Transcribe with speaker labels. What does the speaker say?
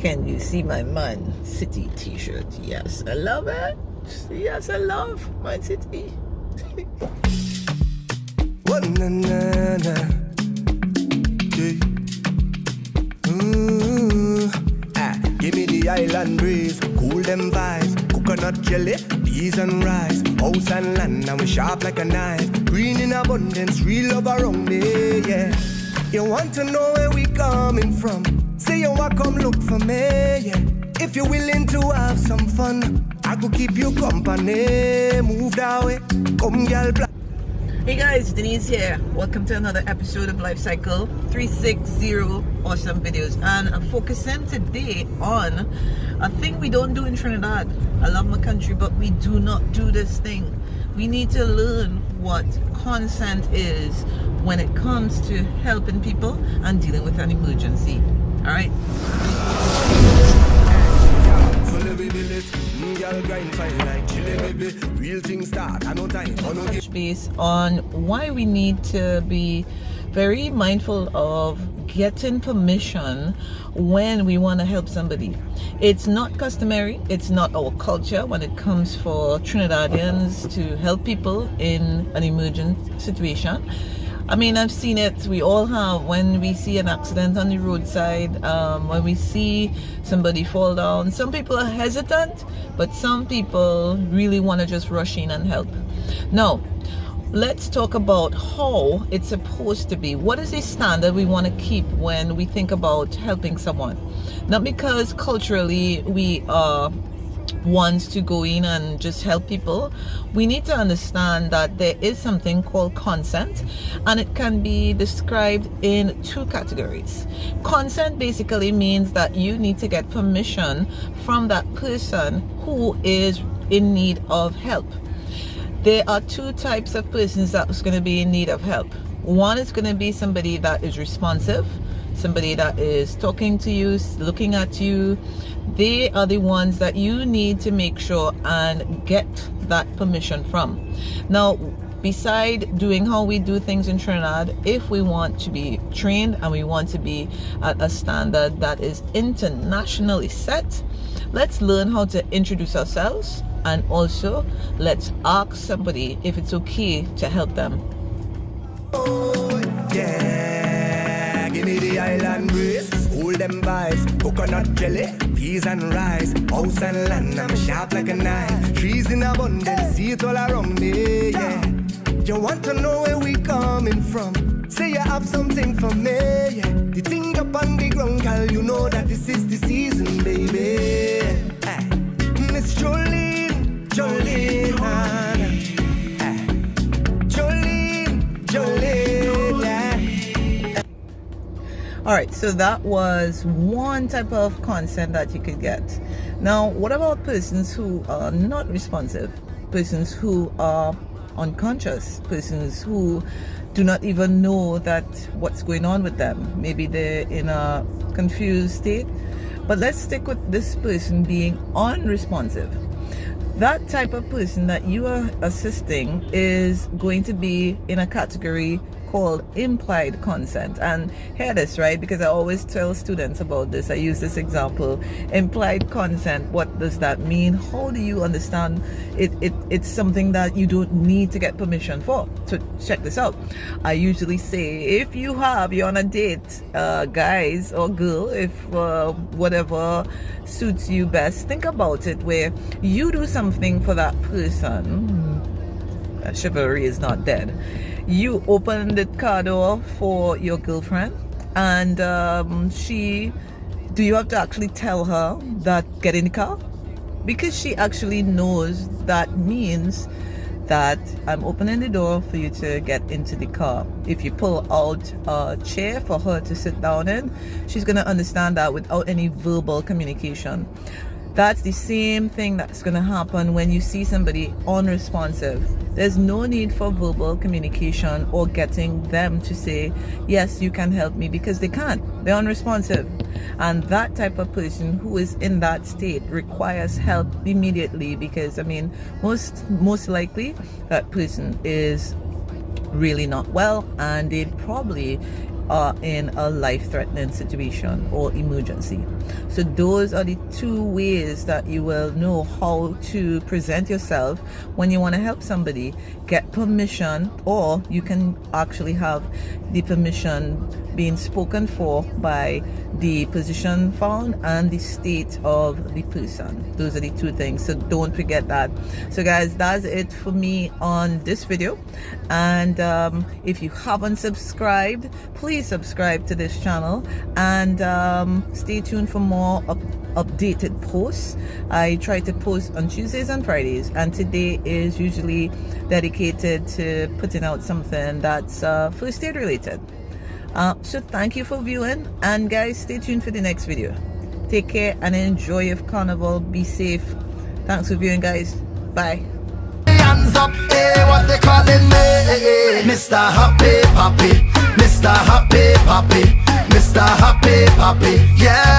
Speaker 1: Can you see my Man City t-shirt? Yes, I love it. Yes, I love Man City.
Speaker 2: Oh, na, na, na. Yeah. Give me the island breeze, cool them vibes, coconut jelly, peas and rice, house and land, and we sharp like a knife, green in abundance, real love around me, yeah. You want to know where we coming from? Say you want come look for me, yeah. If you're willing to have some fun, I could keep you company. Move that way, come girl.
Speaker 1: Hey guys, Denise here. Welcome to another episode of Life Cycle 360 Awesome Videos, and I'm focusing today on a thing we don't do in Trinidad. I love my country, but we do not do this thing. We need to learn what consent is when it comes to helping people and dealing with an emergency. All right. Touch base on why we need to be very mindful of getting permission when we want to help somebody. It's not customary, it's not our culture when it comes for Trinidadians to help people in an emergent situation. I mean, I've seen it, we all have, when we see an accident on the roadside, when we see somebody fall down. Some people are hesitant, but some people really want to just rush in and help. Now, let's talk about how it's supposed to be. What is the standard we want to keep when we think about helping someone? Not because culturally we are wants to go in and just help people. We need to understand that there is something called consent, and it can be described in two categories. Consent basically means that you need to get permission from that person who is in need of help. There are two types of persons that's going to be in need of help. One is going to be somebody that is responsive, somebody that is talking to you, looking at you. They are the ones that you need to make sure and get that permission from. Now, beside doing how we do things in Trinidad, if we want to be trained and we want to be at a standard that is internationally set, let's learn how to introduce ourselves, and also let's ask somebody if it's okay to help them.
Speaker 2: Oh, yeah, give me the island breeze, cool them vibes, coconut jelly, peas and rice, house and land, I'm sharp like a knife, trees in abundance, see it all around me, yeah. You want to know where we coming from? Say you have something for me, yeah. The thing up on the ground, girl, you know that this is the season, baby. Hey. Miss Jolene, Jolene,
Speaker 1: All right, so that was one type of consent that you could get. Now, what about persons who are not responsive, persons who are unconscious, persons who do not even know that what's going on with them? Maybe they're in a confused state, but let's stick with this person being unresponsive. That type of person that you are assisting is going to be in a category called implied consent. And hear this, right? Because I always tell students about this. I use this example. Implied consent, what does that mean? How do you understand it? It's something that you don't need to get permission for. So check this out. I usually say, if you're on a date, guys or girl, if whatever suits you best, think about it where you do something for that person. Chivalry is not dead. You open the car door for your girlfriend, and do you have to actually tell her that get in the car? Because she actually knows that means that I'm opening the door for you to get into the car. If you pull out a chair for her to sit down in, she's going to understand that without any verbal communication. That's the same thing that's going to happen when you see somebody unresponsive. There's no need for verbal communication or getting them to say, yes, you can help me, because they can't. They're unresponsive. And that type of person who is in that state requires help immediately, because, I mean, most likely that person is really not well, and they probably are in a life-threatening situation or emergency. So those are the two ways that you will know how to present yourself when you want to help somebody. Get permission, or you can actually have the permission being spoken for by the position found and the state of the person. Those are the two things, so don't forget that. So guys, that's it for me on this video, and if you haven't subscribed, please subscribe to this channel, and stay tuned for more updated posts. I try to post on Tuesdays and Fridays, and today is usually dedicated to putting out something that's first aid related. So thank you for viewing, and guys, stay tuned for the next video. Take care and enjoy your carnival. Be safe. Thanks for viewing, guys. Bye.
Speaker 2: Hands up, hey, what they calling me? Mr. Happy Papi, Mr. Happy Papi, Mr. Happy Papi, yeah.